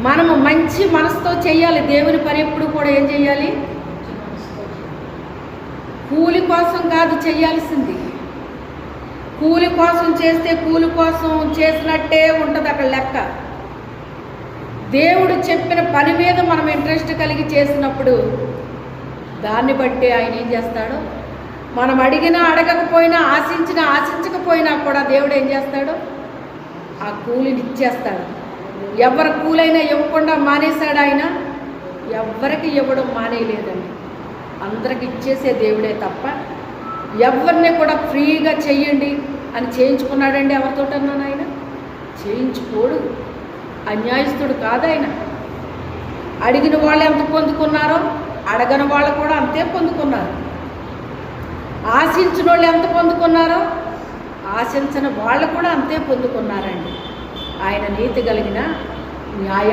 మనము మంచి మనసుతో చేయాలి. దేవుని పని ఎప్పుడు కూడా ఏం చేయాలి? కూలి కోసం కాదు చేయాల్సింది. కూలి కోసం చేస్తే కూలి కోసం చేసినట్టే ఉంటుంది అక్కడ లెక్క. దేవుడు చెప్పిన పని మీద మనం ఇంట్రెస్ట్ కలిగి చేసినప్పుడు దాన్ని బట్టి ఆయన ఏం చేస్తాడు? మనం అడిగినా అడగకపోయినా, ఆశించకపోయినా కూడా దేవుడు ఏం చేస్తాడు? ఆ కూలిని ఇచ్చేస్తాడు. ఎవరి కూలైనా ఇవ్వకుండా మానేశాడు ఆయన? ఎవ్వరికి ఇవ్వడం మానేయలేదండి. అందరికి ఇచ్చేసే దేవుడే తప్ప ఎవరిని కూడా ఫ్రీగా చెయ్యండి అని చేయించుకున్నాడండి ఎవరితోటన్నాను? ఆయన చేయించుకోడు. అన్యాయస్తుడు కాదు ఆయన. అడిగిన వాళ్ళు ఎంత పొందుకున్నారో అడగని వాళ్ళు కూడా అంతే పొందుకున్నారు. ఆశించిన వాళ్ళు ఎంత పొందుకున్నారో ఆశించిన వాళ్ళు కూడా అంతే పొందుకున్నారండి. ఆయన నీతి కలిగిన న్యాయ